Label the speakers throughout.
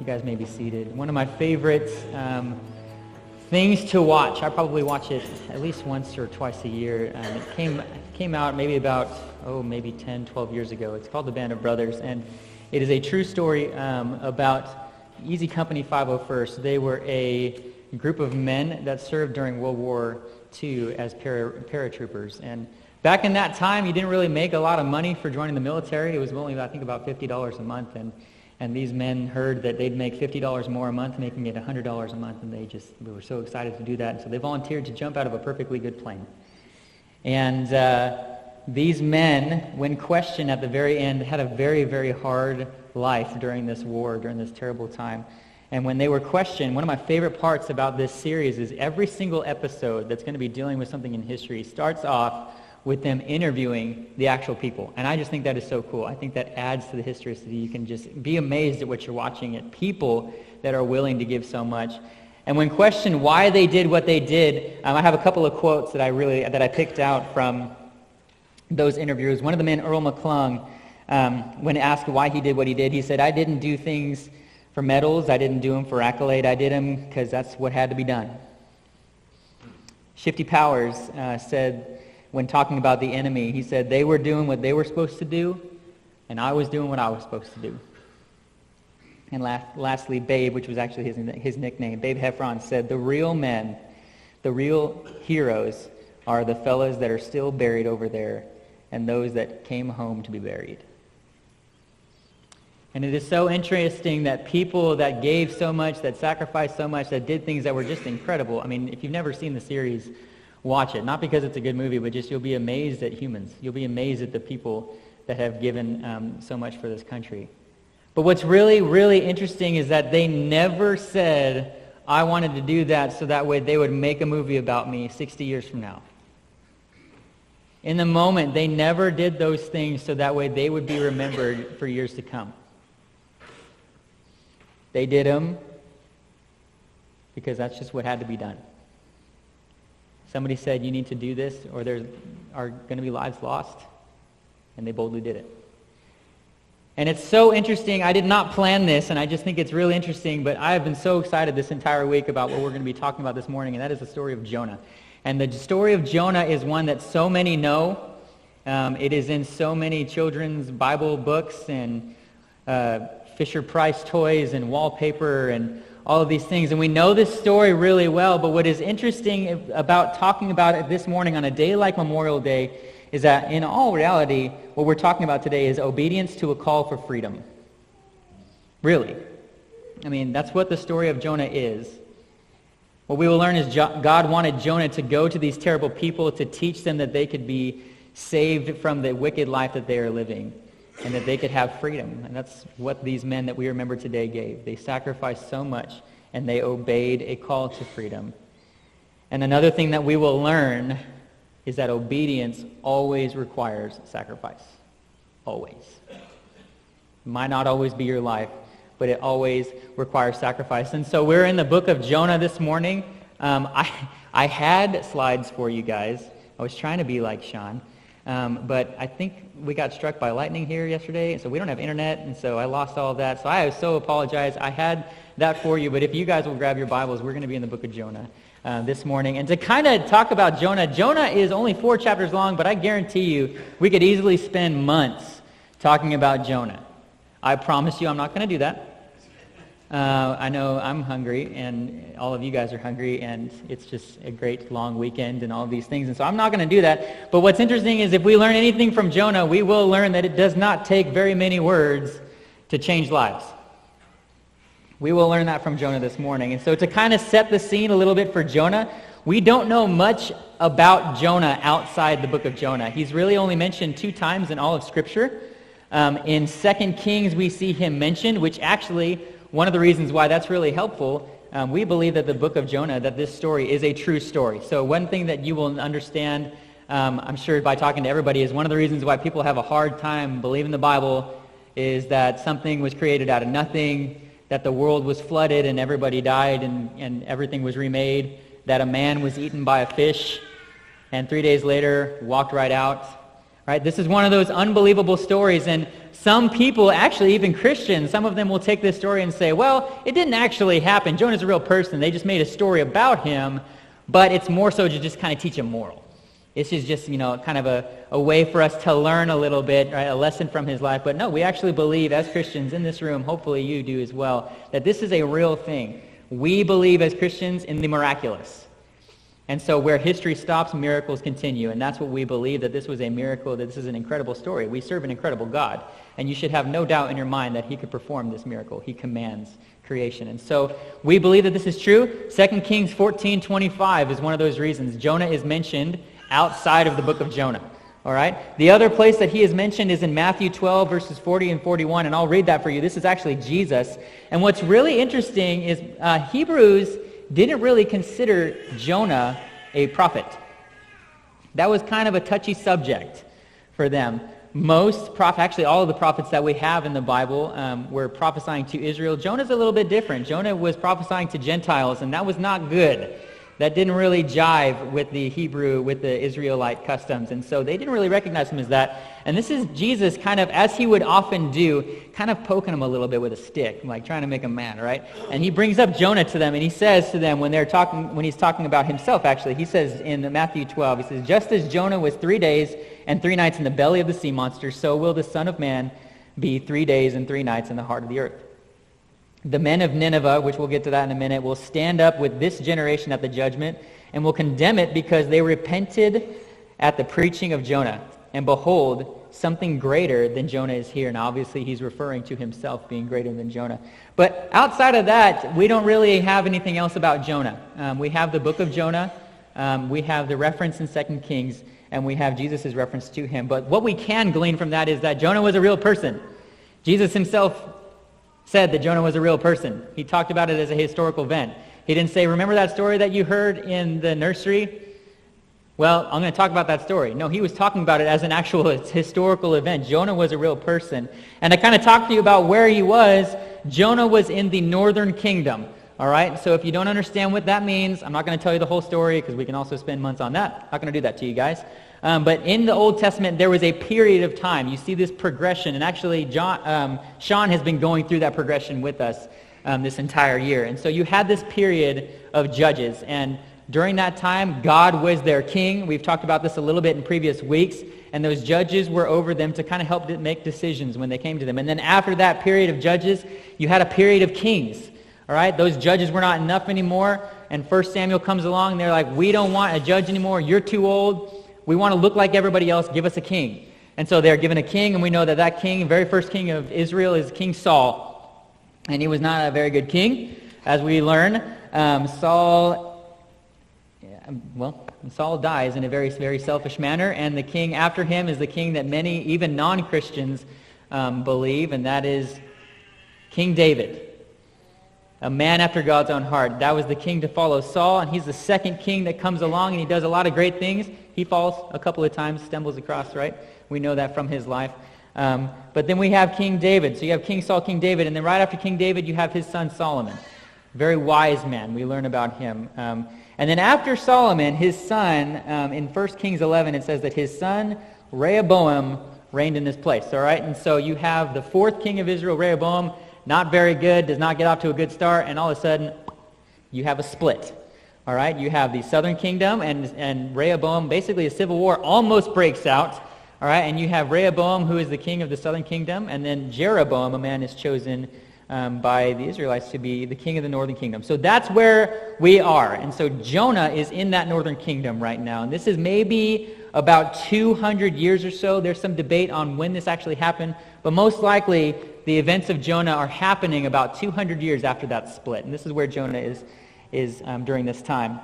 Speaker 1: You guys may be seated. One of my favorite things to watch. I probably watch it at least once or twice a year. It came out maybe about, maybe 10, 12 years ago. It's called The Band of Brothers, and it is a true story about Easy Company 501st. They were a group of men that served during World War II as paratroopers. And back in that time, you didn't really make a lot of money for joining the military. It was only, I think, about $50 a month. And these men heard that they'd make $50 more a month, making it $100 a month, and they were so excited to do that. And so they volunteered to jump out of a perfectly good plane. And these men, when questioned at the very end, had a very, very hard life during this war, during this terrible time. And when they were questioned, one of my favorite parts about this series is every single episode that's going to be dealing with something in history starts off with them interviewing the actual people. And I just think that is so cool. I think that adds to the historicity. You can just be amazed at what you're watching, at people that are willing to give so much. And when questioned why they did what they did, I have a couple of quotes that I picked out from those interviews. One of the men, Earl McClung, when asked why he did what he did, he said, "I didn't do things for medals. I didn't do them for accolade. I did them because that's what had to be done." Shifty Powers said, when talking about the enemy, he said, "They were doing what they were supposed to do, and I was doing what I was supposed to do." And lastly, Babe, which was actually his nickname, Babe Heffron said, "The real men, the real heroes are the fellas that are still buried over there and those that came home to be buried." And it is so interesting that people that gave so much, that sacrificed so much, that did things that were just incredible. I mean, if you've never seen the series, watch it. Not because it's a good movie, but just you'll be amazed at humans. You'll be amazed at the people that have given so much for this country. But what's really, really interesting is that they never said, "I wanted to do that so that way they would make a movie about me 60 years from now." In the moment, they never did those things so that way they would be remembered for years to come. They did them because that's just what had to be done. Somebody said, "You need to do this or there are going to be lives lost," and they boldly did it. And it's so interesting. I did not plan this, and I just think it's really interesting, but I have been so excited this entire week about what we're going to be talking about this morning, and that is the story of Jonah. And the story of Jonah is one that so many know. It is in so many children's Bible books and Fisher-Price toys and wallpaper and all of these things. And we know this story really well, but what is interesting about talking about it this morning on a day like Memorial Day is that in all reality, what we're talking about today is obedience to a call for freedom. Really. I mean, that's what the story of Jonah is. What we will learn is God wanted Jonah to go to these terrible people to teach them that they could be saved from the wicked life that they are living, and that they could have freedom. And that's what these men that we remember today gave. They sacrificed so much, and they obeyed a call to freedom. And another thing that we will learn is that obedience always requires sacrifice. Always. It might not always be your life, but it always requires sacrifice. And so we're in the book of Jonah this morning. I had slides for you guys. I was trying to be like Sean. But I think we got struck by lightning here yesterday, so we don't have internet, and so I lost all of that. So I so apologize. I had that for you, but if you guys will grab your Bibles, we're going to be in the book of Jonah this morning. And to kind of talk about Jonah, Jonah is only 4 chapters long, but I guarantee you we could easily spend months talking about Jonah. I promise you I'm not going to do that. I know I'm hungry, and all of you guys are hungry, and it's just a great long weekend and all of these things, and so I'm not going to do that. But what's interesting is if we learn anything from Jonah, we will learn that it does not take very many words to change lives. We will learn that from Jonah this morning. And so to kind of set the scene a little bit for Jonah, we don't know much about Jonah outside the book of Jonah. He's really only mentioned 2 times in all of Scripture. In 2 Kings, we see him mentioned, which actually, one of the reasons why that's really helpful, we believe that the book of Jonah, that this story is a true story. So one thing that you will understand, I'm sure by talking to everybody, is one of the reasons why people have a hard time believing the Bible is that something was created out of nothing, that the world was flooded and everybody died and everything was remade, that a man was eaten by a fish and 3 days later walked right out. Right? This is one of those unbelievable stories, and some people, actually even Christians, some of them will take this story and say, well, it didn't actually happen. Jonah's a real person. They just made a story about him, but it's more so to just kind of teach a moral. This is just, kind of a way for us to learn a little bit, right? A lesson from his life. But no, we actually believe as Christians in this room, hopefully you do as well, that this is a real thing. We believe as Christians in the miraculous. And so where history stops, miracles continue. And that's what we believe, that this was a miracle, that this is an incredible story. We serve an incredible God. And you should have no doubt in your mind that he could perform this miracle. He commands creation. And so we believe that this is true. 2 Kings 14:25 is one of those reasons. Jonah is mentioned outside of the book of Jonah. All right? The other place that he is mentioned is in Matthew 12, verses 40 and 41. And I'll read that for you. This is actually Jesus. And what's really interesting is Hebrews didn't really consider Jonah a prophet. That was kind of a touchy subject for them. Actually all of the prophets that we have in the Bible were prophesying to Israel. Jonah's a little bit different. Jonah was prophesying to Gentiles, and that was not good. That didn't really jive with the Hebrew, with the Israelite customs, and so they didn't really recognize him as that. And this is Jesus kind of, as he would often do, kind of poking them a little bit with a stick, like trying to make them mad, right? And he brings up Jonah to them, and he says to them when he's talking about himself, actually, he says in Matthew 12, he says, "Just as Jonah was 3 days and 3 nights in the belly of the sea monster, so will the Son of Man be 3 days and 3 nights in the heart of the earth. The men of Nineveh," which we'll get to that in a minute, "will stand up with this generation at the judgment and will condemn it because they repented at the preaching of Jonah. And behold, something greater than Jonah is here." Now, obviously, he's referring to himself being greater than Jonah. But outside of that, we don't really have anything else about Jonah. We have the book of Jonah. We have the reference in 2 Kings, and we have Jesus' reference to him. But what we can glean from that is that Jonah was a real person. Jesus himself said that Jonah was a real person. He talked about it as a historical event. He didn't say, "Remember that story that you heard in the nursery? Well, I'm going to talk about that story." No, he was talking about it as an actual historical event. Jonah was a real person. And I kind of talked to you about where he was. Jonah was in the northern kingdom. All right? So if you don't understand what that means, I'm not going to tell you the whole story because we can also spend months on that. I'm not going to do that to you guys. But in the Old Testament, there was a period of time. You see this progression. And actually, Sean has been going through that progression with us this entire year. And so you had this period of judges. And during that time, God was their king. We've talked about this a little bit in previous weeks. And those judges were over them to kind of help them make decisions when they came to them. And then after that period of judges, you had a period of kings. All right? Those judges were not enough anymore. And 1 Samuel comes along, and they're like, "We don't want a judge anymore. You're too old. We want to look like everybody else. Give us a king." And so they're given a king, and we know that that king, the very first king of Israel, is King Saul. And he was not a very good king, as we learn. Saul dies in a very, very selfish manner, and the king after him is the king that many, even non-Christians, believe, and that is King David. A man after God's own heart. That was the king to follow Saul, and he's the second king that comes along, and he does a lot of great things. He falls a couple of times, stumbles across, right? We know that from his life. But then we have King David. So you have King Saul, King David, and then right after King David, you have his son Solomon. Very wise man. We learn about him. And then after Solomon, his son, in 1 Kings 11, it says that his son Rehoboam reigned in this place. All right? And so you have the fourth king of Israel, Rehoboam, not very good, does not get off to a good start, and all of a sudden, you have a split. All right? You have the southern kingdom, and Rehoboam, basically a civil war almost breaks out. All right? And you have Rehoboam, who is the king of the southern kingdom, and then Jeroboam, a man is chosen by the Israelites to be the king of the northern kingdom. So that's where we are. And so Jonah is in that northern kingdom right now. And this is maybe about 200 years or so. There's some debate on when this actually happened, but most likely the events of Jonah are happening about 200 years after that split. And this is where Jonah is during this time.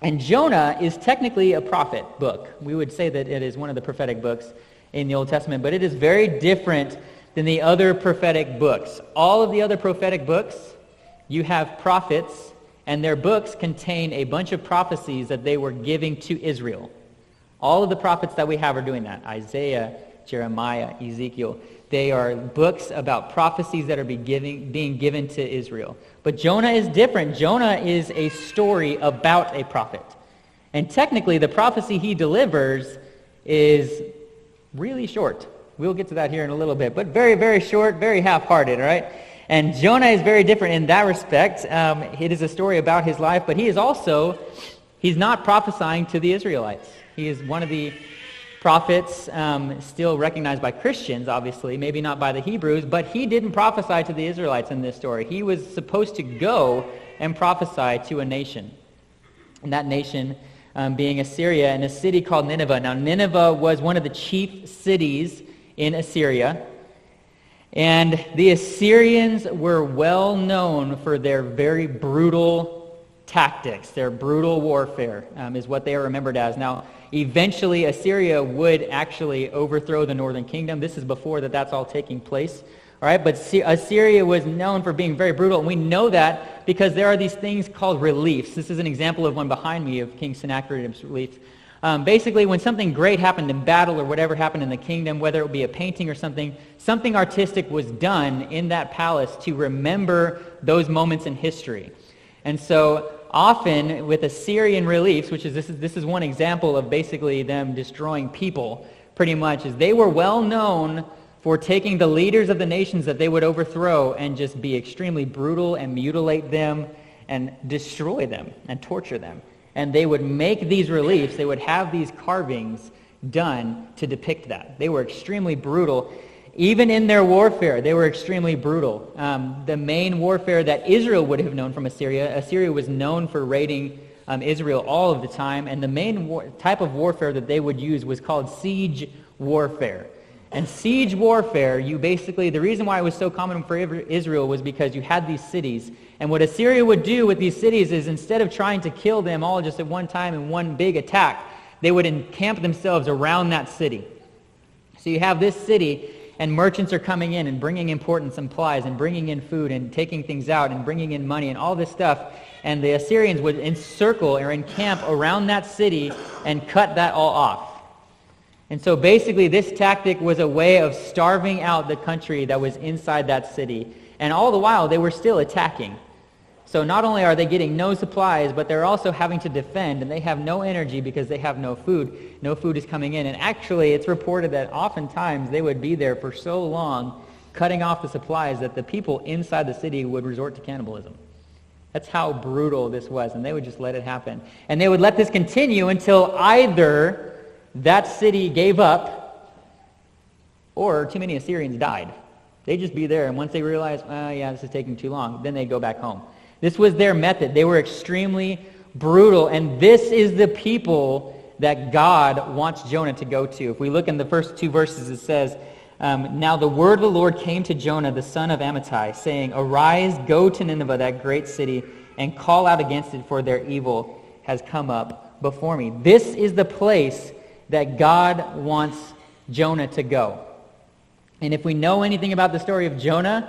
Speaker 1: And Jonah is technically a prophet book. We would say that it is one of the prophetic books in the Old Testament, but it is very different than the other prophetic books. All of the other prophetic books, you have prophets, and their books contain a bunch of prophecies that they were giving to Israel. All of the prophets that we have are doing that. Isaiah, Jeremiah, Ezekiel. They are books about prophecies that are being given to Israel. But Jonah is different. Jonah is a story about a prophet. And technically, the prophecy he delivers is really short. We'll get to that here in a little bit, but very, very short, very half-hearted, all right? And Jonah is very different in that respect. It is a story about his life, but he's not prophesying to the Israelites. He is one of the prophets still recognized by Christians, obviously, maybe not by the Hebrews, but he didn't prophesy to the Israelites in this story. He was supposed to go and prophesy to a nation, and that nation being Assyria, and a city called Nineveh. Now, Nineveh was one of the chief cities in Assyria, and the Assyrians were well known for their very brutal tactics. Their brutal warfare is what they are remembered as. Now, eventually, Assyria would actually overthrow the northern kingdom. This is before that's all taking place. All right, but Assyria was known for being very brutal, and we know that because there are these things called reliefs. This is an example of one behind me of King Sennacherib's reliefs. Basically, when something great happened in battle or whatever happened in the kingdom, whether it would be a painting or something artistic was done in that palace to remember those moments in history. And so often with Assyrian reliefs, which is this is one example of basically them destroying people, pretty much, is they were well known for taking the leaders of the nations that they would overthrow and just be extremely brutal and mutilate them and destroy them and torture them. And they would make these reliefs, they would have these carvings done to depict that. They were extremely brutal. Even in their warfare, they were extremely brutal. The main warfare that Israel would have known from Assyria was known for raiding Israel all of the time, and the main type of warfare that they would use was called siege warfare. And siege warfare, the reason why it was so common for Israel was because you had these cities. And what Assyria would do with these cities is instead of trying to kill them all just at one time in one big attack, they would encamp themselves around that city. So you have this city, and merchants are coming in and bringing important supplies and bringing in food and taking things out and bringing in money and all this stuff. And the Assyrians would encircle or encamp around that city and cut that all off. And so basically this tactic was a way of starving out the country that was inside that city. And all the while they were still attacking. So not only are they getting no supplies, but they're also having to defend, and they have no energy because they have no food. No food is coming in. And actually it's reported that oftentimes they would be there for so long cutting off the supplies that the people inside the city would resort to cannibalism. That's how brutal this was, and they would just let it happen. And they would let this continue until either that city gave up, or too many Assyrians died. They'd just be there, and once they realized, this is taking too long, then they'd go back home. This was their method. They were extremely brutal, and this is the people that God wants Jonah to go to. If we look in the first two verses, it says, Now the word of the Lord came to Jonah, the son of Amittai, saying, Arise, go to Nineveh, that great city, and call out against it, for their evil has come up before me. This is the place that God wants Jonah to go. And if we know anything about the story of Jonah,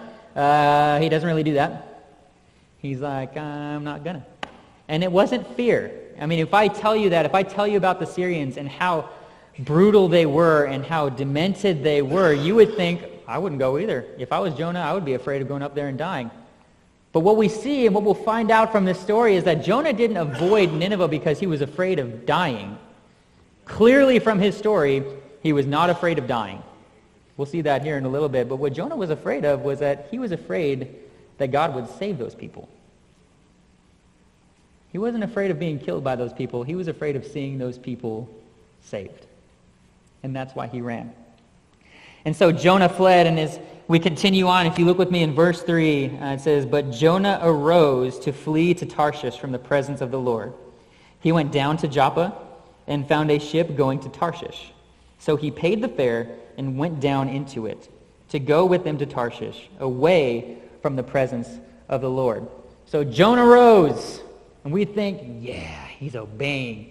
Speaker 1: he doesn't really do that. He's like, I'm not gonna. And it wasn't fear. I mean, if I tell you about the Syrians and how brutal they were and how demented they were, you would think, I wouldn't go either. If I was Jonah, I would be afraid of going up there and dying. But what we see and what we'll find out from this story is that Jonah didn't avoid Nineveh because he was afraid of dying. Clearly from his story, he was not afraid of dying. We'll see that here in a little bit. But what Jonah was afraid of was that he was afraid that God would save those people. He wasn't afraid of being killed by those people. He was afraid of seeing those people saved. And that's why he ran. And so Jonah fled, and as we continue on, if you look with me in verse 3, it says, But Jonah arose to flee to Tarshish from the presence of the Lord. He went down to Joppa and found a ship going to Tarshish. So he paid the fare and went down into it to go with them to Tarshish, away from the presence of the Lord. So Jonah rose, and we think, he's obeying.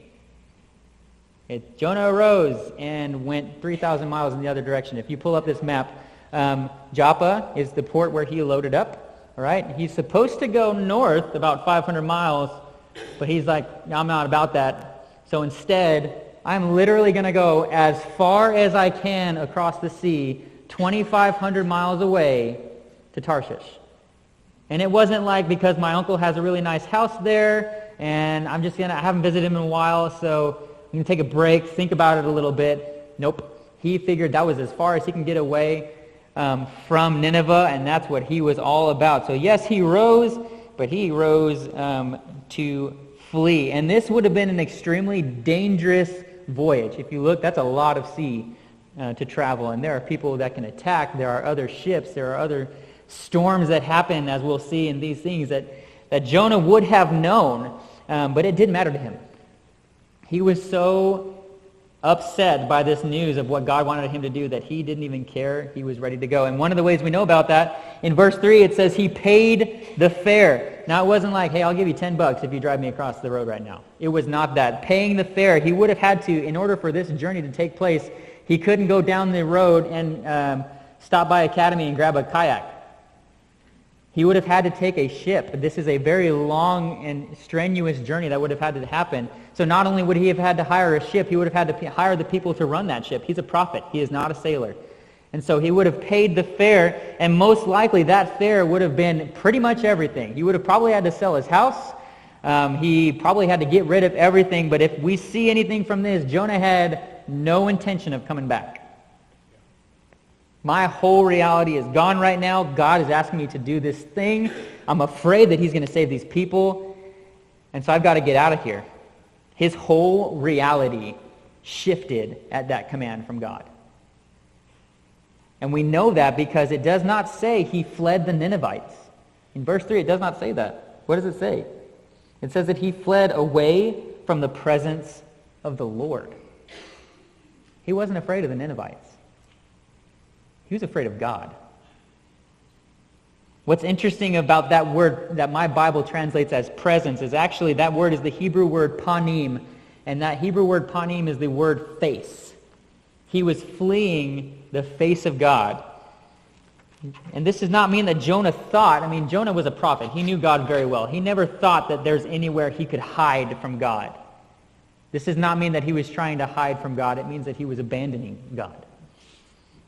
Speaker 1: Jonah arose and went 3,000 miles in the other direction. If you pull up this map, Joppa is the port where he loaded up. All right, he's supposed to go north about 500 miles, but he's like, I'm not about that. So instead, I'm literally going to go as far as I can across the sea, 2,500 miles away to Tarshish. And it wasn't like because my uncle has a really nice house there, and I haven't visited him in a while, so I'm going to take a break, think about it a little bit. Nope. He figured that was as far as he can get away from Nineveh, and that's what he was all about. So yes, he rose, but he rose to flee. And this would have been an extremely dangerous voyage. If you look, that's a lot of sea to travel, and there are people that can attack. There are other ships. There are other storms that happen, as we'll see in these things, that Jonah would have known, but it didn't matter to him. He was so upset by this news of what God wanted him to do that he didn't even care. He was ready to go. And one of the ways we know about that, in verse 3, it says he paid the fare. Now, it wasn't like, hey, I'll give you $10 if you drive me across the road right now. It was not that. Paying the fare, he would have had to, in order for this journey to take place, he couldn't go down the road and stop by Academy and grab a kayak. He would have had to take a ship. This is a very long and strenuous journey that would have had to happen. So not only would he have had to hire a ship, he would have had to hire the people to run that ship. He's a prophet. He is not a sailor. And so he would have paid the fare, and most likely that fare would have been pretty much everything. He would have probably had to sell his house. He probably had to get rid of everything. But if we see anything from this, Jonah had no intention of coming back. My whole reality is gone right now. God is asking me to do this thing. I'm afraid that he's going to save these people. And so I've got to get out of here. His whole reality shifted at that command from God. And we know that because it does not say he fled the Ninevites. In verse 3, it does not say that. What does it say? It says that he fled away from the presence of the Lord. He wasn't afraid of the Ninevites. He was afraid of God. What's interesting about that word that my Bible translates as presence is actually that word is the Hebrew word panim. And that Hebrew word panim is the word face. He was fleeing the face of God. And this does not mean that Jonah thought, Jonah was a prophet. He knew God very well. He never thought that there's anywhere he could hide from God. This does not mean that he was trying to hide from God. It means that he was abandoning God.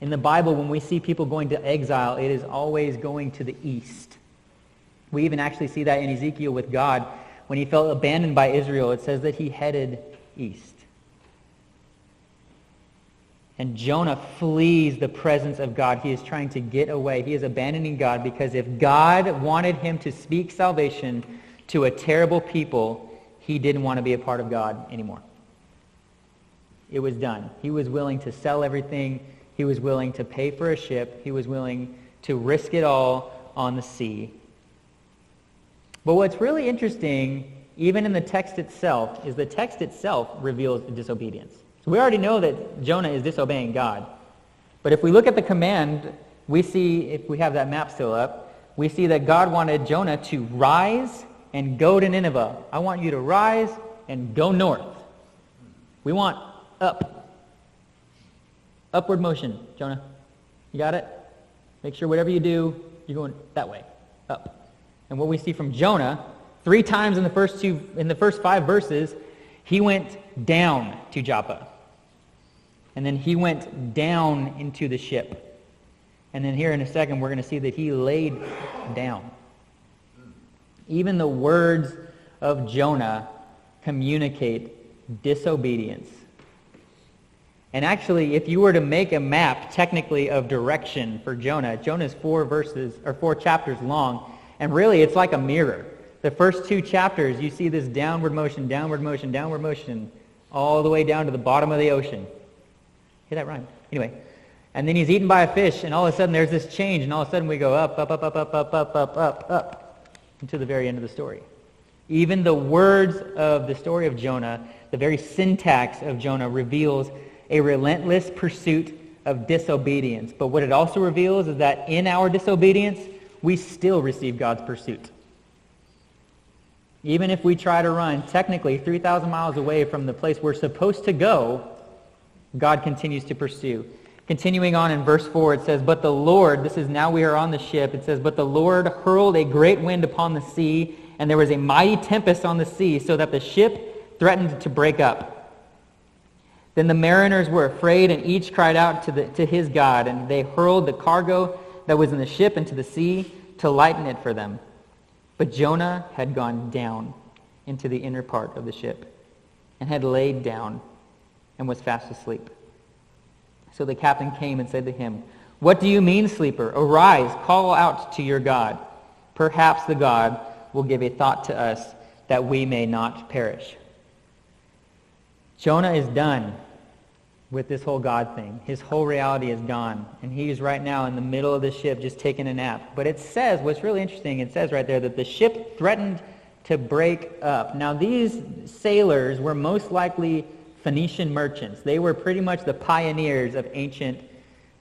Speaker 1: In the Bible, when we see people going to exile, it is always going to the east. We even actually see that in Ezekiel with God. When he felt abandoned by Israel, it says that he headed east. And Jonah flees the presence of God. He is trying to get away. He is abandoning God because if God wanted him to speak salvation to a terrible people, he didn't want to be a part of God anymore. It was done. He was willing to sell everything. He was willing to pay for a ship. He was willing to risk it all on the sea. But what's really interesting, even in the text itself, is the text itself reveals disobedience. So we already know that Jonah is disobeying God. But if we look at the command, we see, if we have that map still up, we see that God wanted Jonah to rise and go to Nineveh. I want you to rise and go north. We want up. Upward motion, Jonah. You got it? Make sure whatever you do, you're going that way, up. And what we see from Jonah, 3 times in the first 5 verses, he went down to Joppa. And then he went down into the ship. And then here in a second, we're going to see that he laid down. Even the words of Jonah communicate disobedience. And actually, if you were to make a map, technically, of direction for Jonah, Jonah's 4 chapters long, and really it's like a mirror. The first 2 chapters, you see this downward motion, all the way down to the bottom of the ocean. Hear that rhyme? Anyway, and then he's eaten by a fish, and all of a sudden there's this change, and all of a sudden we go up, until the very end of the story. Even the words of the story of Jonah, the very syntax of Jonah reveals a relentless pursuit of disobedience. But what it also reveals is that in our disobedience, we still receive God's pursuit. Even if we try to run technically 3,000 miles away from the place we're supposed to go, God continues to pursue. Continuing on in verse 4, it says, "But the Lord," this is now we are on the ship, it says, "But the Lord hurled a great wind upon the sea, and there was a mighty tempest on the sea, so that the ship threatened to break up. Then the mariners were afraid, and each cried out to his God, and they hurled the cargo that was in the ship into the sea to lighten it for them. But Jonah had gone down into the inner part of the ship, and had laid down, and was fast asleep. So the captain came and said to him, "What do you mean, sleeper? Arise, call out to your God. Perhaps the God will give a thought to us that we may not perish." Jonah is done with this whole God thing. His whole reality is gone. And he's right now in the middle of the ship just taking a nap. But it says, what's really interesting, it says right there that the ship threatened to break up. Now these sailors were most likely Phoenician merchants. They were pretty much the pioneers of ancient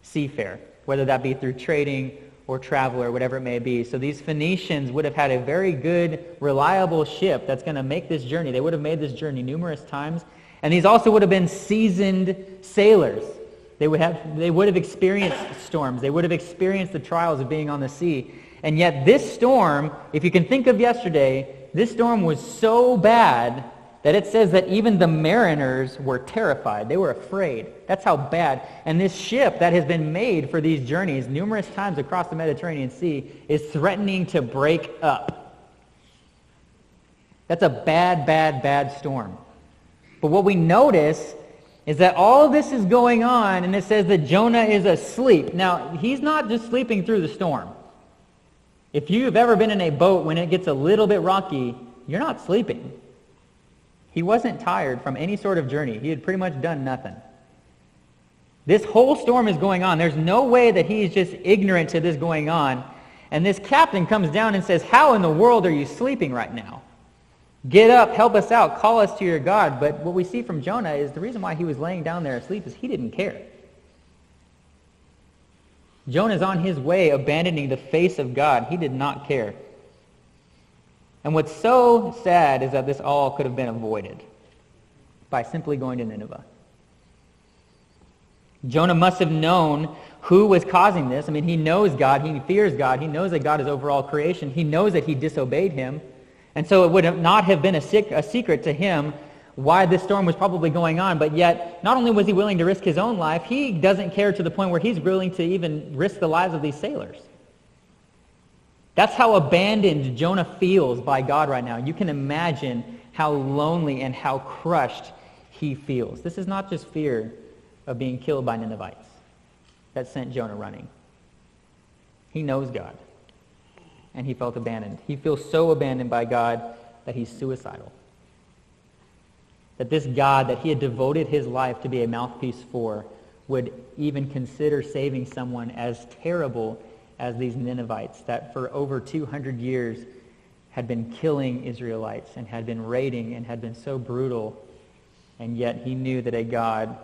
Speaker 1: seafaring, whether that be through trading or travel or whatever it may be. So these Phoenicians would have had a very good, reliable ship that's going to make this journey. They would have made this journey numerous times. And these also would have been seasoned sailors. They would have experienced storms. They would have experienced the trials of being on the sea. And yet this storm, if you can think of yesterday, this storm was so bad that it says that even the mariners were terrified. They were afraid. That's how bad. And this ship that has been made for these journeys numerous times across the Mediterranean Sea is threatening to break up. That's a bad, bad, bad storm. But what we notice is that all this is going on, and it says that Jonah is asleep. Now, he's not just sleeping through the storm. If you've ever been in a boat when it gets a little bit rocky, you're not sleeping. He wasn't tired from any sort of journey. He had pretty much done nothing. This whole storm is going on. There's no way that he's just ignorant to this going on. And this captain comes down and says, "How in the world are you sleeping right now? Get up, help us out, call us to your God." But what we see from Jonah is the reason why he was laying down there asleep is he didn't care. Jonah's on his way abandoning the face of God. He did not care. And what's so sad is that this all could have been avoided by simply going to Nineveh. Jonah must have known who was causing this. I mean, he knows God, he fears God, he knows that God is over all creation, he knows that he disobeyed him. And so it would not have been a secret to him why this storm was probably going on, but yet not only was he willing to risk his own life, he doesn't care to the point where he's willing to even risk the lives of these sailors. That's how abandoned Jonah feels by God right now. You can imagine how lonely and how crushed he feels. This is not just fear of being killed by Ninevites that sent Jonah running. He knows God. And he felt abandoned. He feels so abandoned by God that he's suicidal. That this God that he had devoted his life to be a mouthpiece for would even consider saving someone as terrible as these Ninevites that for over 200 years had been killing Israelites and had been raiding and had been so brutal, and yet he knew that a God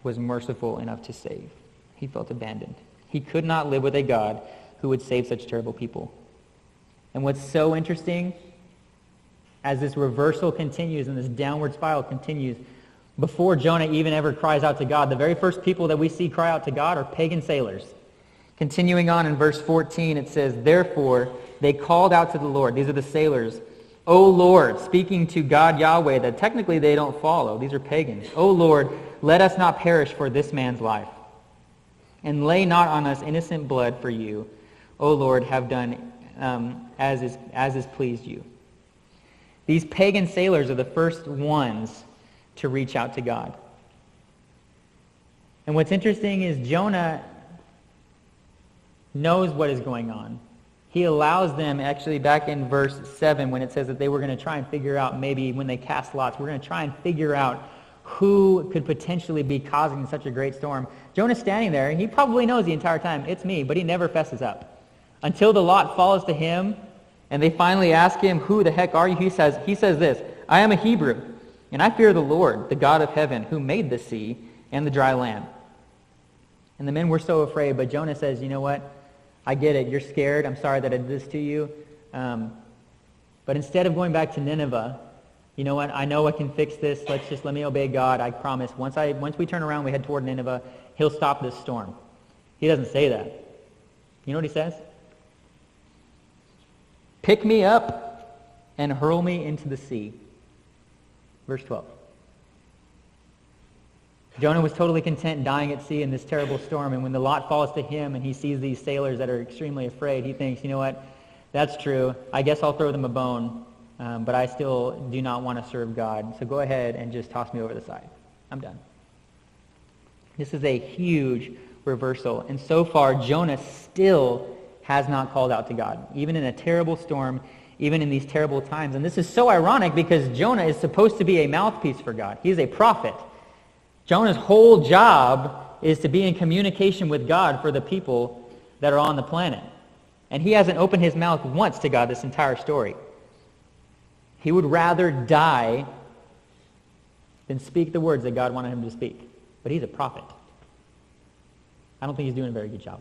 Speaker 1: was merciful enough to save. He felt abandoned. He could not live with a God who would save such terrible people. And what's so interesting, as this reversal continues and this downward spiral continues, before Jonah even ever cries out to God, the very first people that we see cry out to God are pagan sailors. Continuing on in verse 14, it says, "Therefore they called out to the Lord." These are the sailors. "O Lord," speaking to God Yahweh that technically they don't follow. These are pagans. "O Lord, let us not perish for this man's life. And lay not on us innocent blood, for you, O Lord, have done as is pleased you." These pagan sailors are the first ones to reach out to God. And what's interesting is Jonah knows what is going on. He allows them, actually back in verse 7, when it says that they were going to try and figure out, maybe when they cast lots, we're going to try and figure out who could potentially be causing such a great storm. Jonah's standing there, and he probably knows the entire time, it's me, but he never fesses up. Until the lot falls to him, and they finally ask him, "Who the heck are you?" He says this, "I am a Hebrew, and I fear the Lord, the God of heaven, who made the sea and the dry land." And the men were so afraid, but Jonah says, "You know what? I get it. You're scared. I'm sorry that I did this to you. But instead of going back to Nineveh, you know what? I know I can fix this. Let me obey God. I promise. Once we turn around, we head toward Nineveh, he'll stop this storm." He doesn't say that. You know what he says? "Pick me up and hurl me into the sea." Verse 12. Jonah was totally content dying at sea in this terrible storm, and when the lot falls to him and he sees these sailors that are extremely afraid, he thinks, you know what, that's true. I guess I'll throw them a bone, but I still do not want to serve God. So go ahead and just toss me over the side. I'm done. This is a huge reversal. And so far, Jonah still has not called out to God, even in a terrible storm, even in these terrible times. And this is so ironic because Jonah is supposed to be a mouthpiece for God. He's a prophet. Jonah's whole job is to be in communication with God for the people that are on the planet. And he hasn't opened his mouth once to God this entire story. He would rather die than speak the words that God wanted him to speak. But he's a prophet. I don't think he's doing a very good job.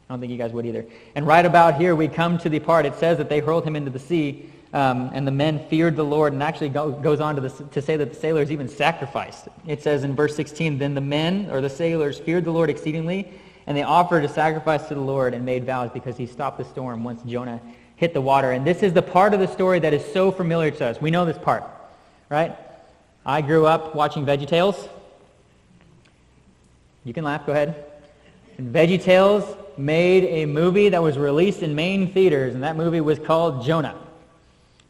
Speaker 1: I don't think you guys would either. And right about here we come to the part, it says that they hurled him into the sea, and the men feared the Lord, and actually goes on to say that the sailors even sacrificed. It says in verse 16, then the men, or the sailors, feared the Lord exceedingly, and they offered a sacrifice to the Lord and made vows because he stopped the storm once Jonah hit the water. And this is the part of the story that is so familiar to us. We know this part, right? I grew up watching VeggieTales. You can laugh, go ahead. And VeggieTales made a movie that was released in main theaters, and that movie was called Jonah,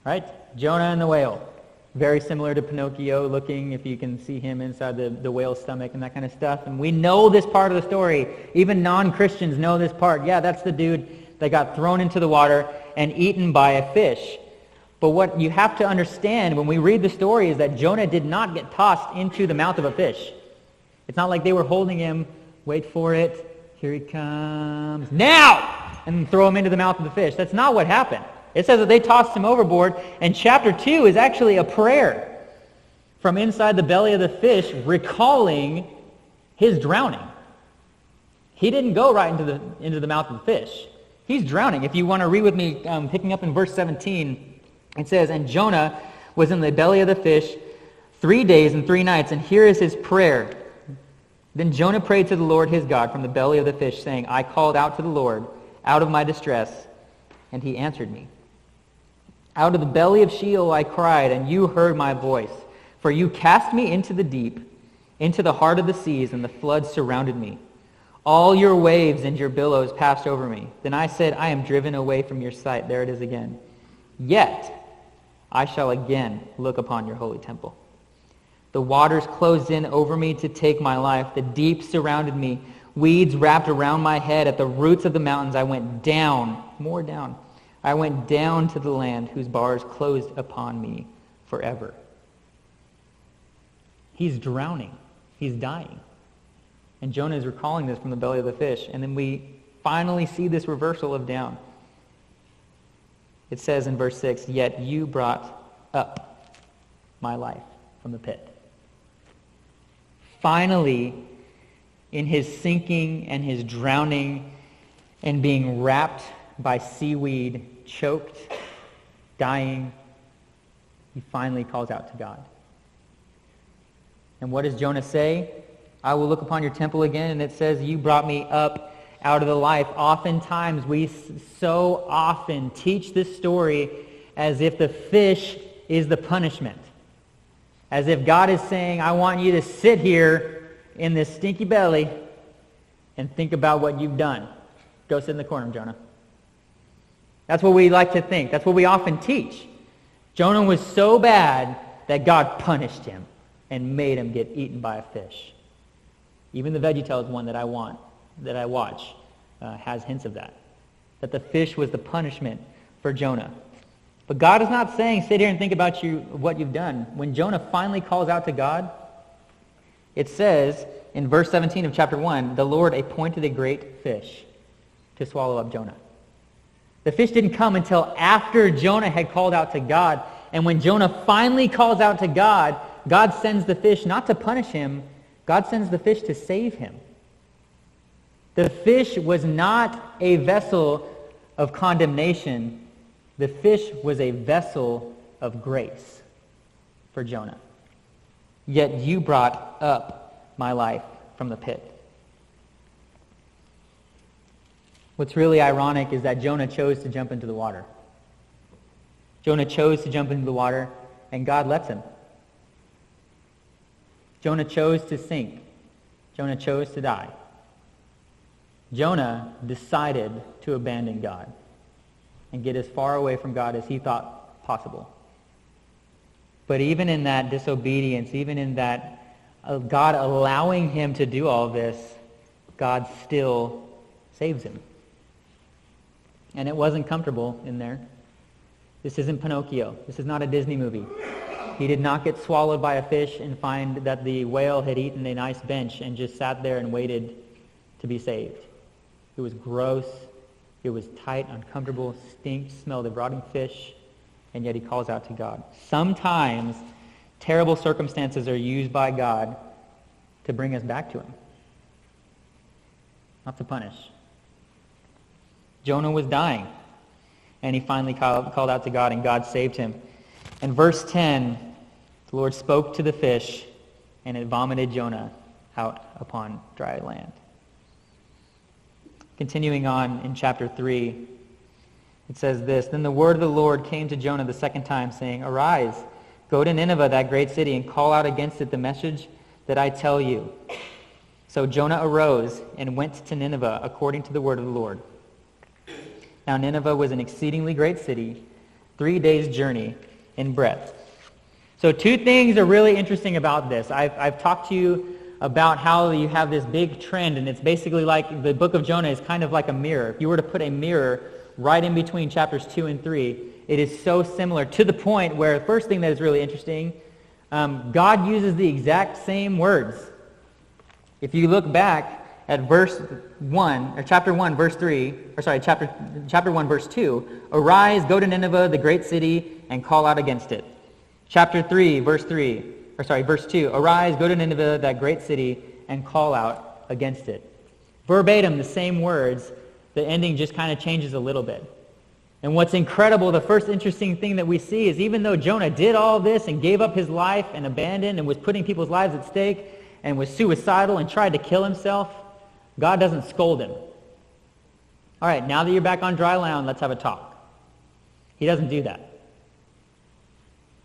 Speaker 1: right? Jonah and the whale. Very similar to Pinocchio looking, if you can see him inside the whale's stomach and that kind of stuff. And we know this part of the story. Even non-Christians know this part. Yeah, that's the dude that got thrown into the water and eaten by a fish. But what you have to understand when we read the story is that Jonah did not get tossed into the mouth of a fish. It's not like they were holding him, wait for it, here he comes, now! And throw him into the mouth of the fish. That's not what happened. It says that they tossed him overboard, and chapter 2 is actually a prayer from inside the belly of the fish recalling his drowning. He didn't go right into the mouth of the fish. He's drowning. If you want to read with me, picking up in verse 17, it says, and Jonah was in the belly of the fish 3 days and 3 nights, and here is his prayer. Then Jonah prayed to the Lord his God from the belly of the fish, saying, I called out to the Lord out of my distress, and he answered me. Out of the belly of Sheol I cried, and you heard my voice. For you cast me into the deep, into the heart of the seas, and the floods surrounded me. All your waves and your billows passed over me. Then I said, I am driven away from your sight. There it is again. Yet I shall again look upon your holy temple. The waters closed in over me to take my life. The deep surrounded me. Weeds wrapped around my head. At the roots of the mountains I went down, more down. I went down to the land whose bars closed upon me forever. He's drowning. He's dying. And Jonah is recalling this from the belly of the fish. And then we finally see this reversal of down. It says in verse 6, yet you brought up my life from the pit. Finally, in his sinking and his drowning and being wrapped by seaweed, choked, dying, he finally calls out to God. And what does Jonah say? I will look upon your temple again, and it says, you brought me up out of the life. Oftentimes, we so often teach this story as if the fish is the punishment. As if God is saying, I want you to sit here in this stinky belly and think about what you've done. Go sit in the corner, Jonah. That's what we like to think. That's what we often teach. Jonah was so bad that God punished him and made him get eaten by a fish. Even the VeggieTales one that I watch, has hints of that. That the fish was the punishment for Jonah. But God is not saying, sit here and think about what you've done. When Jonah finally calls out to God, it says in verse 17 of chapter 1, the Lord appointed a great fish to swallow up Jonah. The fish didn't come until after Jonah had called out to God. And when Jonah finally calls out to God, God sends the fish not to punish him. God sends the fish to save him. The fish was not a vessel of condemnation. The fish was a vessel of grace for Jonah. Yet you brought up my life from the pit. What's really ironic is that Jonah chose to jump into the water. Jonah chose to jump into the water, and God lets him. Jonah chose to sink. Jonah chose to die. Jonah decided to abandon God and get as far away from God as he thought possible. But even in that disobedience, even in that God allowing him to do all this, God still saves him. And it wasn't comfortable in there. This isn't Pinocchio. This is not a Disney movie. He did not get swallowed by a fish and find that the whale had eaten a nice bench and just sat there and waited to be saved. It was gross. It was tight, uncomfortable, stinks, smelled of rotting fish, and yet he calls out to God. Sometimes terrible circumstances are used by God to bring us back to him, not to punish. Jonah was dying, and he finally called out to God, and God saved him. In verse 10, the Lord spoke to the fish, and it vomited Jonah out upon dry land. Continuing on in chapter 3, it says this, Then the word of the Lord came to Jonah the second time, saying, Arise, go to Nineveh, that great city, and call out against it the message that I tell you. So Jonah arose and went to Nineveh according to the word of the Lord. Now Nineveh was an exceedingly great city, 3 days' journey in breadth. So two things are really interesting about this. I've talked to you about how you have this big trend, and it's basically like the book of Jonah is kind of like a mirror. If you were to put a mirror right in between chapters 2 and 3, it is so similar to the point where the first thing that is really interesting, God uses the exact same words. If you look back at verse 1, or chapter 1, verse 3, or sorry, chapter 1, verse 2, Arise, go to Nineveh, the great city, and call out against it. Chapter 3, verse 2, Arise, go to Nineveh, that great city, and call out against it. Verbatim, the same words, the ending just kind of changes a little bit. And what's incredible, the first interesting thing that we see is even though Jonah did all this and gave up his life and abandoned and was putting people's lives at stake and was suicidal and tried to kill himself, God doesn't scold him. All right, now that you're back on dry land, let's have a talk. He doesn't do that.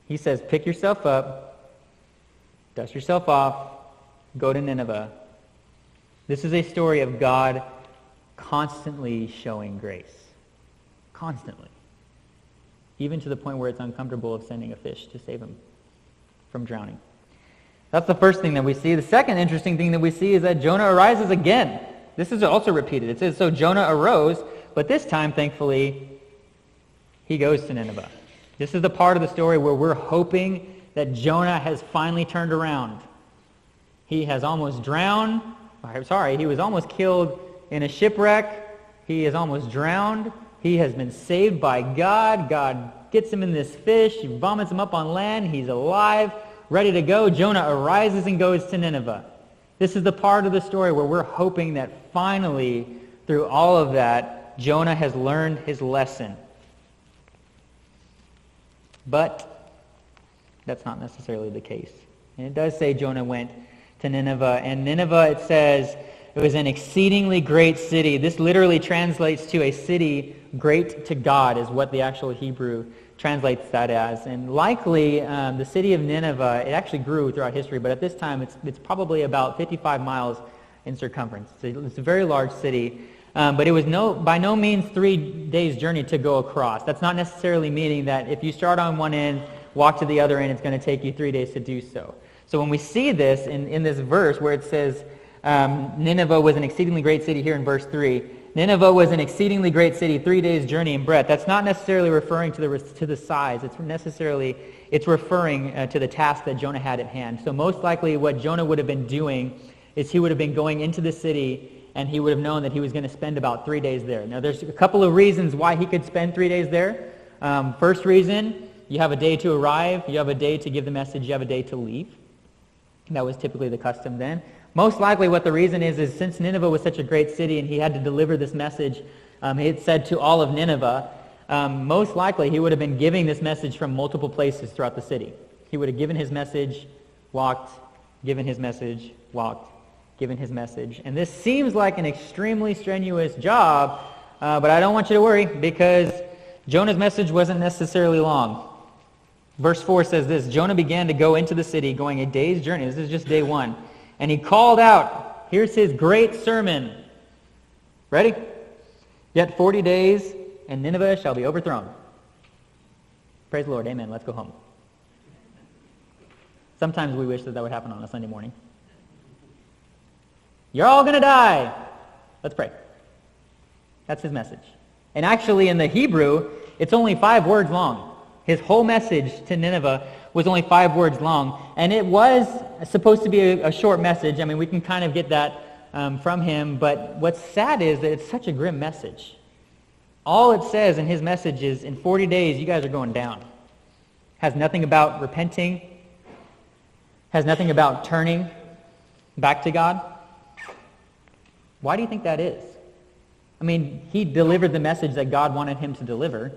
Speaker 1: He says, pick yourself up, dust yourself off, go to Nineveh. This is a story of God constantly showing grace. Constantly. Even to the point where it's uncomfortable of sending a fish to save him from drowning. That's the first thing that we see. The second interesting thing that we see is that Jonah arises again. This is also repeated. It says, so Jonah arose, but this time, thankfully, he goes to Nineveh. This is the part of the story where we're hoping that Jonah has finally turned around. He has almost drowned. He was almost killed in a shipwreck. He is almost drowned. He has been saved by God. God gets him in this fish. He vomits him up on land. He's alive, ready to go. Jonah arises and goes to Nineveh. This is the part of the story where we're hoping that finally, through all of that, Jonah has learned his lesson. But that's not necessarily the case. And it does say Jonah went to Nineveh. And Nineveh, it says, it was an exceedingly great city. This literally translates to a city great to God, is what the actual Hebrew translates that as. And likely, the city of Nineveh, it actually grew throughout history, but at this time, it's probably about 55 miles in circumference. So it's a very large city. But it was by no means 3 days' journey to go across. That's not necessarily meaning that if you start on one end, walk to the other end, it's going to take you 3 days to do so. So when we see this in this verse where it says Nineveh was an exceedingly great city here in verse 3, Nineveh was an exceedingly great city, 3 days' journey in breadth. That's not necessarily referring to the size. It's referring to the task that Jonah had at hand. So most likely what Jonah would have been doing is he would have been going into the city, and he would have known that he was going to spend about 3 days there. Now, there's a couple of reasons why he could spend 3 days there. First reason, you have a day to arrive, you have a day to give the message, you have a day to leave. That was typically the custom then. Most likely what the reason is since Nineveh was such a great city and he had to deliver this message, he had said to all of Nineveh, most likely he would have been giving this message from multiple places throughout the city. He would have given his message, walked, given his message, walked, given his message. And this seems like an extremely strenuous job, but I don't want you to worry because Jonah's message wasn't necessarily long. Verse 4 says this, Jonah began to go into the city, going a day's journey. This is just day 1. And he called out, here's his great sermon. Ready? Yet 40 days, and Nineveh shall be overthrown. Praise the Lord. Amen. Let's go home. Sometimes we wish that would happen on a Sunday morning. You're all going to die. Let's pray. That's his message. And actually in the Hebrew, it's only 5 words long. His whole message to Nineveh was only 5 words long. And it was supposed to be a short message. I mean, we can kind of get that from him. But what's sad is that it's such a grim message. All it says in his message is, in 40 days, you guys are going down. Has nothing about repenting. Has nothing about turning back to God. Why do you think that is? I mean, he delivered the message that God wanted him to deliver.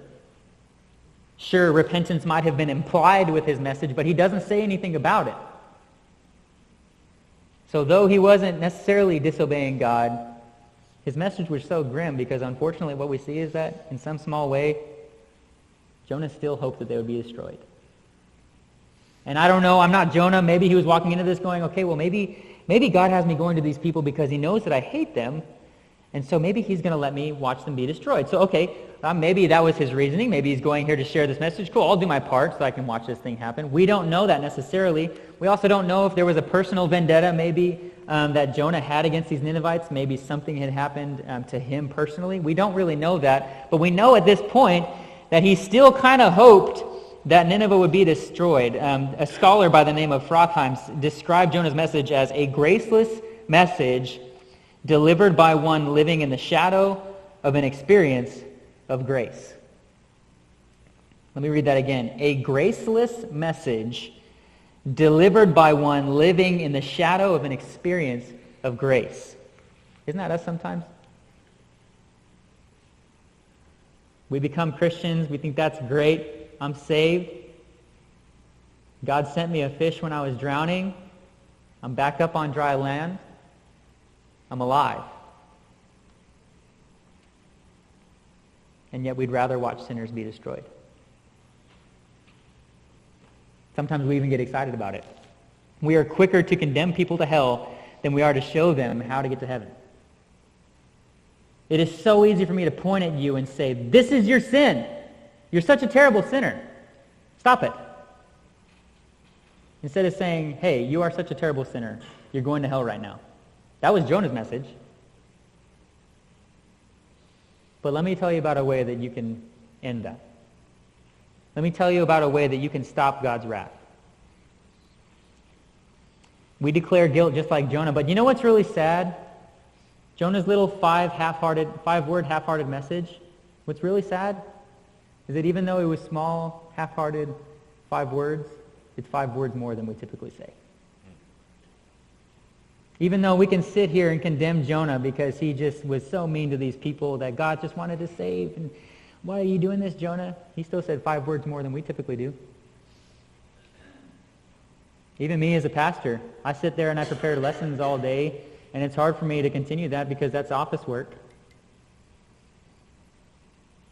Speaker 1: Sure, repentance might have been implied with his message, but he doesn't say anything about it. So though he wasn't necessarily disobeying God, his message was so grim because unfortunately what we see is that in some small way, Jonah still hoped that they would be destroyed. And I don't know, I'm not Jonah. Maybe he was walking into this going, okay, well maybe God has me going to these people because he knows that I hate them. And so maybe he's going to let me watch them be destroyed. So, okay, maybe that was his reasoning. Maybe he's going here to share this message. Cool, I'll do my part so I can watch this thing happen. We don't know that necessarily. We also don't know if there was a personal vendetta maybe that Jonah had against these Ninevites. Maybe something had happened to him personally. We don't really know that. But we know at this point that he still kind of hoped that Nineveh would be destroyed. A scholar by the name of Frotheim described Jonah's message as a graceless message delivered by one living in the shadow of an experience of grace. Let me read that again. A graceless message delivered by one living in the shadow of an experience of grace. Isn't that us sometimes? We become Christians. We think that's great. I'm saved. God sent me a fish when I was drowning. I'm back up on dry land. I'm alive. And yet we'd rather watch sinners be destroyed. Sometimes we even get excited about it. We are quicker to condemn people to hell than we are to show them how to get to heaven. It is so easy for me to point at you and say, this is your sin. You're such a terrible sinner. Stop it. Instead of saying, hey, you are such a terrible sinner. You're going to hell right now. That was Jonah's message. But let me tell you about a way that you can end that. Let me tell you about a way that you can stop God's wrath. We declare guilt just like Jonah, but you know what's really sad? Jonah's little 5-word half-hearted message, what's really sad is that even though it was small, half-hearted, 5 words, it's 5 words more than we typically say. Even though we can sit here and condemn Jonah because he just was so mean to these people that God just wanted to save, and why are you doing this, Jonah? He still said 5 words more than we typically do. Even me as a pastor, I sit there and I prepare lessons all day, and it's hard for me to continue that because that's office work.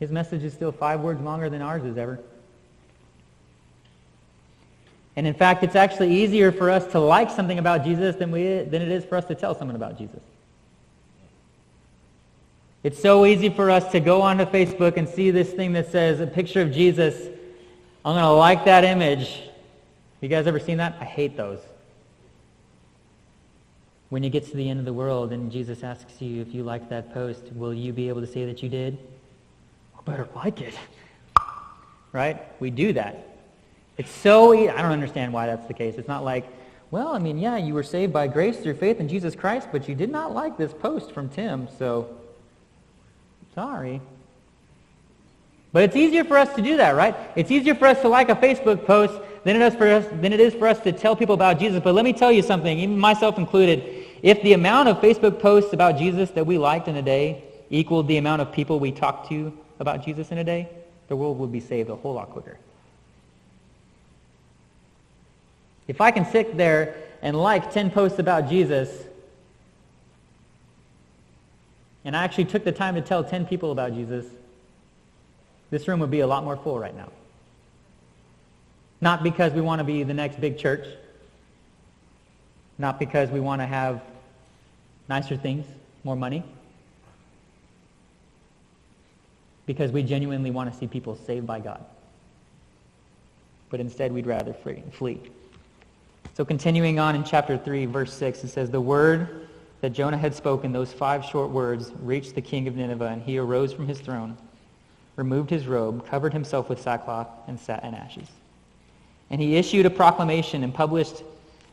Speaker 1: His message is still 5 words longer than ours is ever. And in fact, it's actually easier for us to like something about Jesus than it is for us to tell someone about Jesus. It's so easy for us to go onto Facebook and see this thing that says a picture of Jesus. I'm going to like that image. You guys ever seen that? I hate those. When you get to the end of the world and Jesus asks you if you liked that post, will you be able to say that you did? I better like it. Right? We do that. It's so easy. I don't understand why that's the case. It's not like, well, I mean, yeah, you were saved by grace through faith in Jesus Christ, but you did not like this post from Tim, so sorry. But it's easier for us to do that, right? It's easier for us to like a Facebook post than it is for us to tell people about Jesus. But let me tell you something, even myself included, if the amount of Facebook posts about Jesus that we liked in a day equaled the amount of people we talked to about Jesus in a day, the world would be saved a whole lot quicker. If I can sit there and like 10 posts about Jesus, and I actually took the time to tell 10 people about Jesus, this room would be a lot more full right now. Not because we want to be the next big church, not because we want to have nicer things, more money, because we genuinely want to see people saved by God. But instead we'd rather flee. So continuing on in chapter 3, verse 6, it says, the word that Jonah had spoken, those 5 short words, reached the king of Nineveh, and he arose from his throne, removed his robe, covered himself with sackcloth, and sat in ashes. And he issued a proclamation and published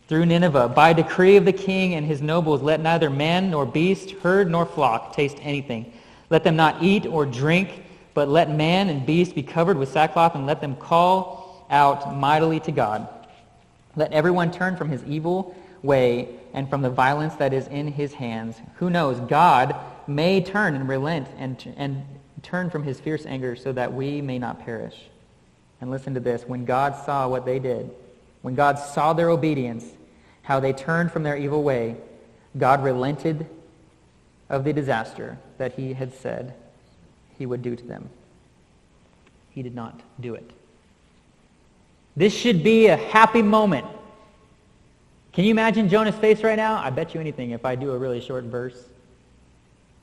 Speaker 1: through Nineveh, by decree of the king and his nobles, let neither man nor beast, herd nor flock taste anything. Let them not eat or drink, but let man and beast be covered with sackcloth, and let them call out mightily to God. Let everyone turn from his evil way and from the violence that is in his hands. Who knows? God may turn and relent and turn from his fierce anger so that we may not perish. And listen to this. When God saw what they did, when God saw their obedience, how they turned from their evil way, God relented of the disaster that he had said he would do to them. He did not do it. This should be a happy moment. Can you imagine Jonah's face right now? I bet you anything, if I do a really short verse,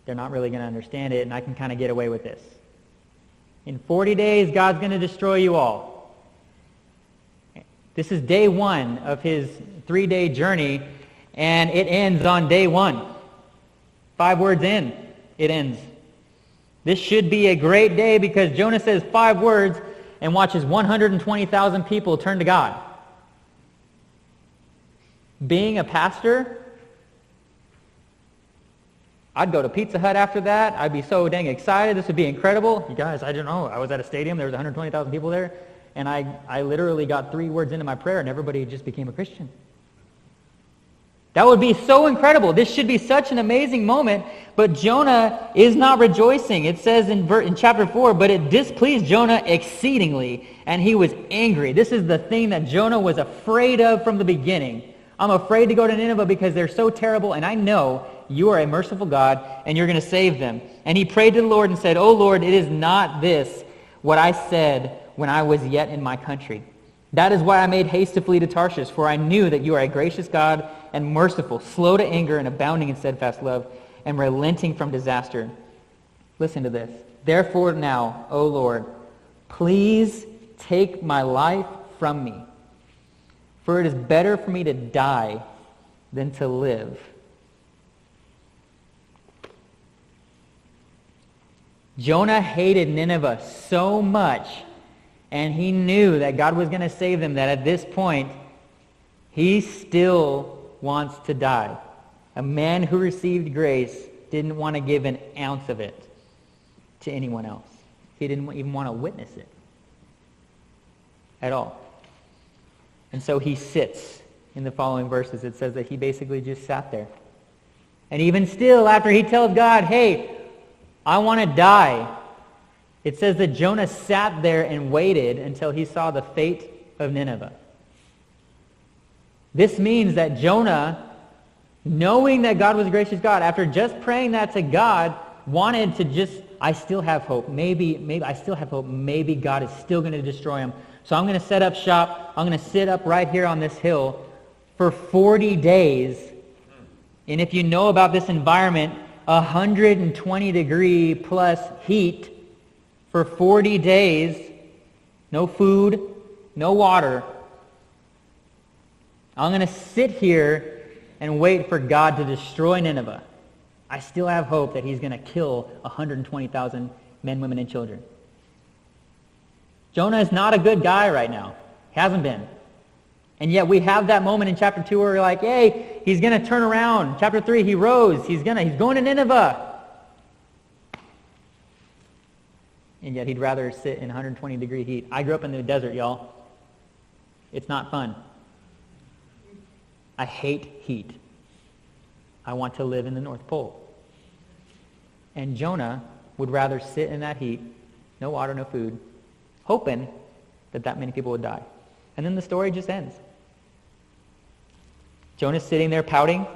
Speaker 1: they're not really going to understand it, and I can kind of get away with this. In 40 days, God's going to destroy you all. This is day 1 of his 3-day journey, and it ends on day 1. 5 words in, it ends. This should be a great day because Jonah says 5 words and watches 120,000 people turn to God. Being a pastor, I'd go to Pizza Hut after that. I'd be so dang excited. This would be incredible. You guys, I don't know. I was at a stadium. There was 120,000 people there. And I literally got 3 words into my prayer and everybody just became a Christian. That would be so incredible. This should be such an amazing moment. But Jonah is not rejoicing. It says in chapter 4, but it displeased Jonah exceedingly, and he was angry. This is the thing that Jonah was afraid of from the beginning. I'm afraid to go to Nineveh because they're so terrible, and I know you are a merciful God, and you're going to save them. And he prayed to the Lord and said, O Lord, it is not this what I said when I was yet in my country. That is why I made haste to flee to Tarshish, for I knew that you are a gracious God and merciful, slow to anger and abounding in steadfast love, and relenting from disaster. Listen to this. Therefore now, O Lord, please take my life from me, for it is better for me to die than to live. Jonah hated Nineveh so much, and he knew that God was going to save them, that at this point, he still wants to die. A man who received grace didn't want to give an ounce of it to anyone else. He didn't even want to witness it at all. And so he sits. In the following verses, it says that he basically just sat there. And even still, after he tells God, hey, I want to die, it says that Jonah sat there and waited until he saw the fate of Nineveh. This means that Jonah, knowing that God was a gracious God, after just praying that to God, wanted to just, I still have hope. Maybe I still have hope. Maybe God is still going to destroy him. So I'm going to set up shop. I'm going to sit up right here on this hill for 40 days. And if you know about this environment, 120 degree plus heat for 40 days, no food, no water. I'm going to sit here and wait for God to destroy Nineveh. I still have hope that he's going to kill 120,000 men, women, and children. Jonah is not a good guy right now. He hasn't been. And yet we have that moment in chapter 2 where we're like, hey, he's going to turn around. Chapter 3, he rose. He's going to Nineveh. And yet he'd rather sit in 120 degree heat. I grew up in the desert, y'all. It's not fun. I hate heat. I want to live in the North Pole. And Jonah would rather sit in that heat, no water, no food, hoping that many people would die. And then the story just ends. Jonah's sitting there pouting,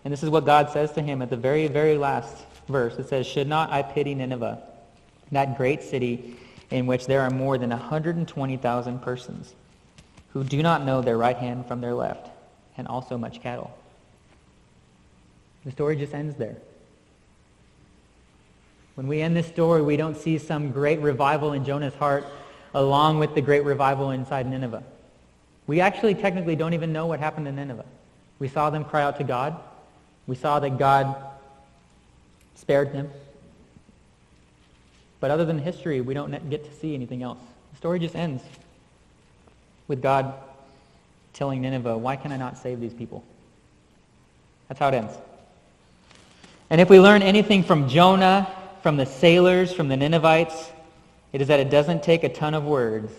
Speaker 1: and this is what God says to him at the very, very last verse. It says, should not I pity Nineveh, that great city in which there are more than 120,000 persons who do not know their right hand from their left, and also much cattle. The story just ends there. When we end this story, we don't see some great revival in Jonah's heart along with the great revival inside Nineveh. We actually technically don't even know what happened in Nineveh. We saw them cry out to God. We saw that God spared them. But other than history, we don't get to see anything else. The story just ends with God telling Nineveh, why can I not save these people? That's how it ends. And if we learn anything from Jonah, from the sailors, from the Ninevites, it is that it doesn't take a ton of words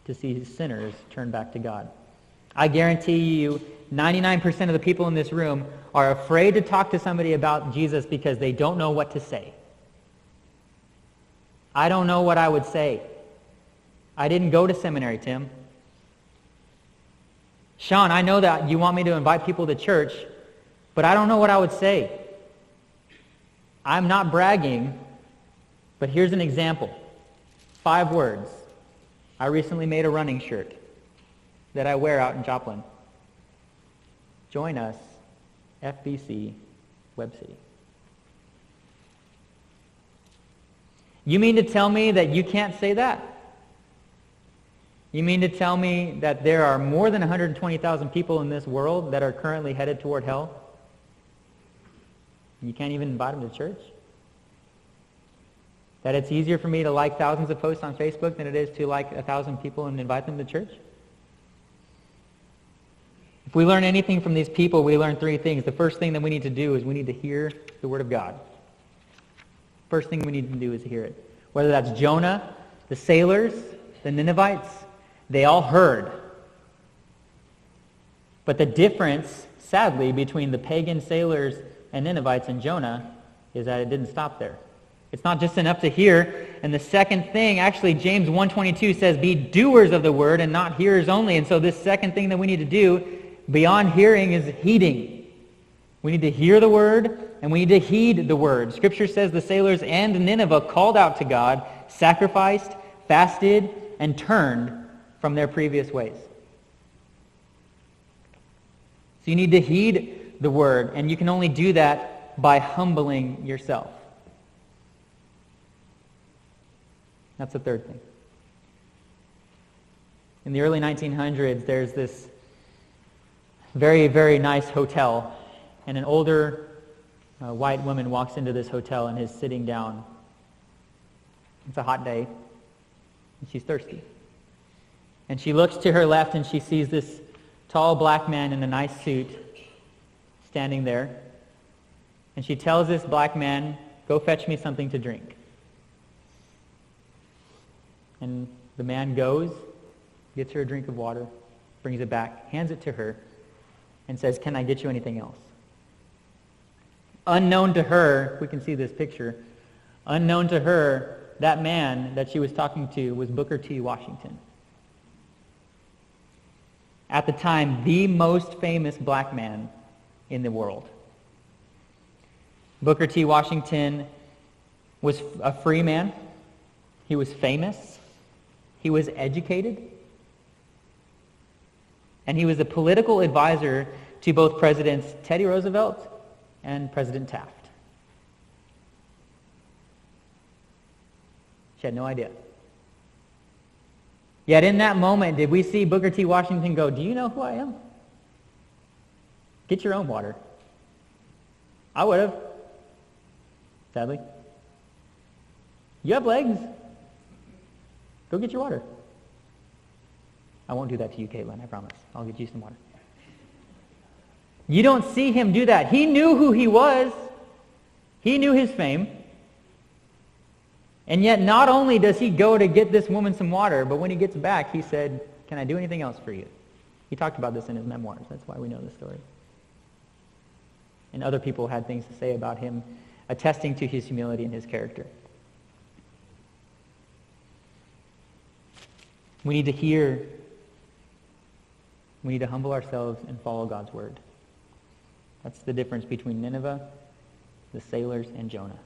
Speaker 1: to see sinners turn back to God. I guarantee you 99% of the people in this room are afraid to talk to somebody about Jesus because they don't know what to say. I don't know what I would say. I didn't go to seminary, Tim. Sean, I know that you want me to invite people to church, but I don't know what I would say. I'm not bragging, but here's an example. 5 words. I recently made a running shirt that I wear out in Joplin. Join us, FBC, Web City. You mean to tell me that you can't say that? You mean to tell me that there are more than 120,000 people in this world that are currently headed toward hell? You can't even invite them to church? That it's easier for me to like thousands of posts on Facebook than it is to like 1,000 people and invite them to church? If we learn anything from these people, we learn 3 things. The first thing that we need to do is we need to hear the Word of God. First thing we need to do is hear it. Whether that's Jonah, the sailors, the Ninevites, they all heard. But the difference, sadly, between the pagan sailors and Ninevites and Jonah is that it didn't stop there. It's not just enough to hear. And the second thing, actually, James 1:22 says, be doers of the word and not hearers only. And so this second thing that we need to do beyond hearing is heeding. We need to hear the word and we need to heed the word. Scripture says the sailors and Nineveh called out to God, sacrificed, fasted, and turned from their previous ways. So you need to heed the word, and you can only do that by humbling yourself. That's the third thing. In the early 1900s, there's this very, very nice hotel, and an older white woman walks into this hotel and is sitting down. It's a hot day, and she's thirsty. And she looks to her left, and she sees this tall black man in a nice suit standing there. And she tells this black man, go fetch me something to drink. And the man goes, gets her a drink of water, brings it back, hands it to her, and says, can I get you anything else? Unknown to her, we can see this picture, unknown to her, that man that she was talking to was Booker T. Washington. At the time, the most famous black man in the world. Booker T. Washington was a free man. He was famous. He was educated. And he was a political advisor to both Presidents Teddy Roosevelt and President Taft. She had no idea. Yet in that moment, did we see Booker T. Washington go, do you know who I am? Get your own water. I would have. Sadly. You have legs. Go get your water. I won't do that to you, Caitlin, I promise. I'll get you some water. You don't see him do that. He knew who he was. He knew his fame. And yet not only does he go to get this woman some water, but when he gets back, he said, can I do anything else for you? He talked about this in his memoirs. That's why we know the story. And other people had things to say about him, attesting to his humility and his character. We need to hear. We need to humble ourselves and follow God's word. That's the difference between Nineveh, the sailors, and Jonah.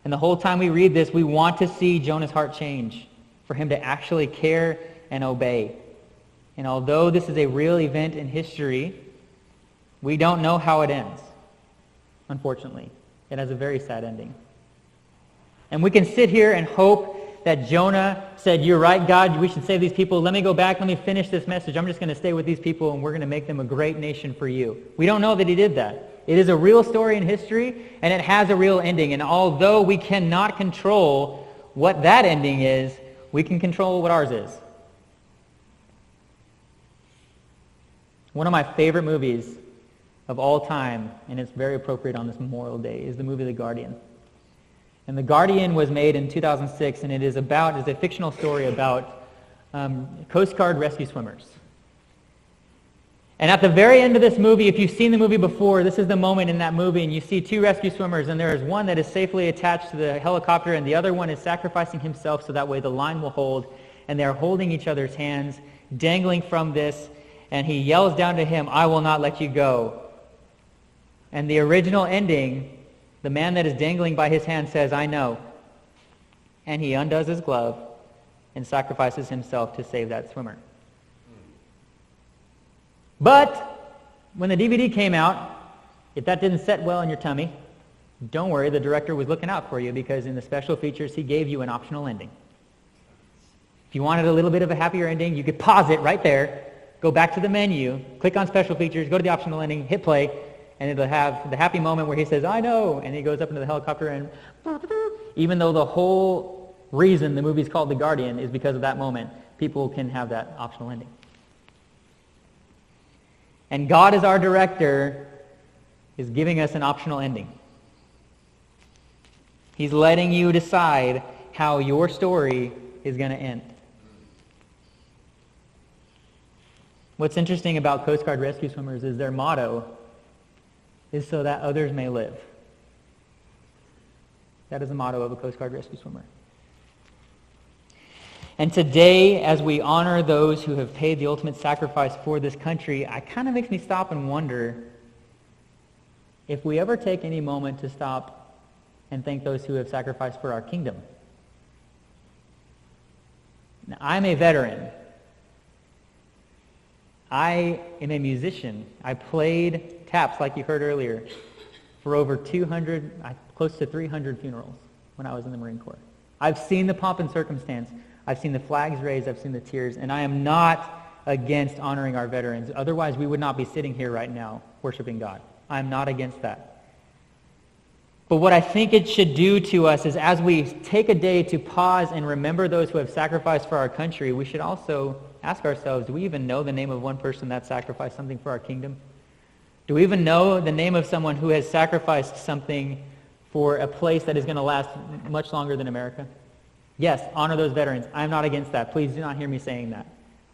Speaker 1: And the whole time we read this, we want to see Jonah's heart change, for him to actually care and obey. And although this is a real event in history, we don't know how it ends, unfortunately. It has a very sad ending. And we can sit here and hope that Jonah said, "You're right, God, we should save these people. Let me go back, let me finish this message. I'm just going to stay with these people and we're going to make them a great nation for you." We don't know that he did that. It is a real story in history, and it has a real ending. And although we cannot control what that ending is, we can control what ours is. One of my favorite movies of all time, and it's very appropriate on this Memorial Day, is the movie The Guardian. And The Guardian was made in 2006, and it is a fictional story about Coast Guard rescue swimmers. And at the very end of this movie, if you've seen the movie before, this is the moment in that movie, and you see two rescue swimmers, and there is one that is safely attached to the helicopter, and the other one is sacrificing himself so that way the line will hold, and they're holding each other's hands, dangling from this, and he yells down to him, "I will not let you go." And the original ending, the man that is dangling by his hand says, "I know." And he undoes his glove and sacrifices himself to save that swimmer. But when the DVD came out, if that didn't set well in your tummy, don't worry, the director was looking out for you, because in the special features, he gave you an optional ending. If you wanted a little bit of a happier ending, you could pause it right there, go back to the menu, click on special features, go to the optional ending, hit play, and it'll have the happy moment where he says, "I know," and he goes up into the helicopter, and even though the whole reason the movie's called The Guardian is because of that moment, people can have that optional ending. And God, as our director, is giving us an optional ending. He's letting you decide how your story is going to end. What's interesting about Coast Guard rescue swimmers is their motto is "so that others may live." That is the motto of a Coast Guard rescue swimmer. And today, as we honor those who have paid the ultimate sacrifice for this country, it kind of makes me stop and wonder if we ever take any moment to stop and thank those who have sacrificed for our kingdom. Now, I'm a veteran. I am a musician. I played taps, like you heard earlier, for over 200, close to 300 funerals when I was in the Marine Corps. I've seen the pomp and circumstance. I've seen the flags raised. I've seen the tears. And I am not against honoring our veterans. Otherwise, we would not be sitting here right now worshiping God. I'm not against that. But what I think it should do to us is, as we take a day to pause and remember those who have sacrificed for our country, we should also ask ourselves, do we even know the name of one person that sacrificed something for our kingdom? Do we even know the name of someone who has sacrificed something for a place that is going to last much longer than America? Yes, honor those veterans. I'm not against that. Please do not hear me saying that.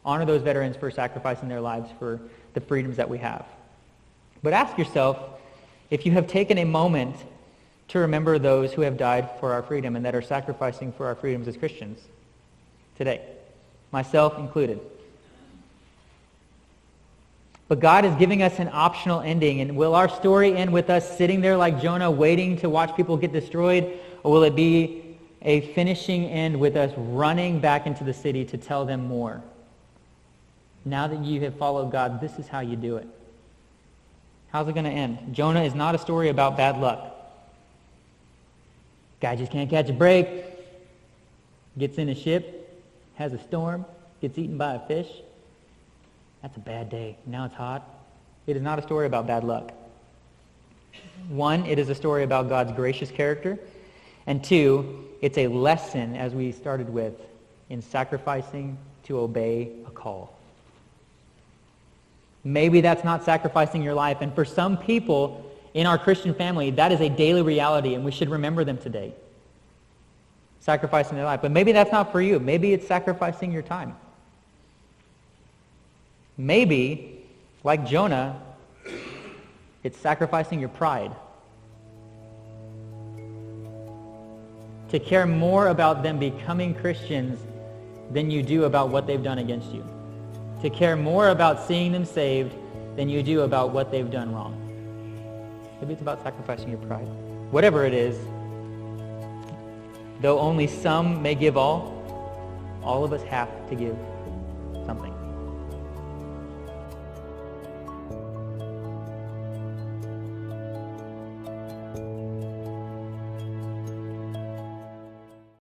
Speaker 1: Honor those veterans for sacrificing their lives for the freedoms that we have. But ask yourself if you have taken a moment to remember those who have died for our freedom and that are sacrificing for our freedoms as Christians today, myself included. But God is giving us an optional ending. And will our story end with us sitting there like Jonah, waiting to watch people get destroyed? Or will it be a finishing end with us running back into the city to tell them more? Now that you have followed God, this is how you do it. How's it going to end? Jonah is not a story about bad luck. Guy just can't catch a break. Gets in a ship, has a storm, gets eaten by a fish. That's a bad day. Now it's hot. It is not a story about bad luck. One, it is a story about God's gracious character. And two, it's a lesson, as we started with, in sacrificing to obey a call. Maybe that's not sacrificing your life. And for some people in our Christian family, that is a daily reality, and we should remember them today. Sacrificing their life. But maybe that's not for you. Maybe it's sacrificing your time. Maybe, like Jonah, it's sacrificing your pride. To care more about them becoming Christians than you do about what they've done against you. To care more about seeing them saved than you do about what they've done wrong. Maybe it's about sacrificing your pride. Whatever it is, though only some may give all of us have to give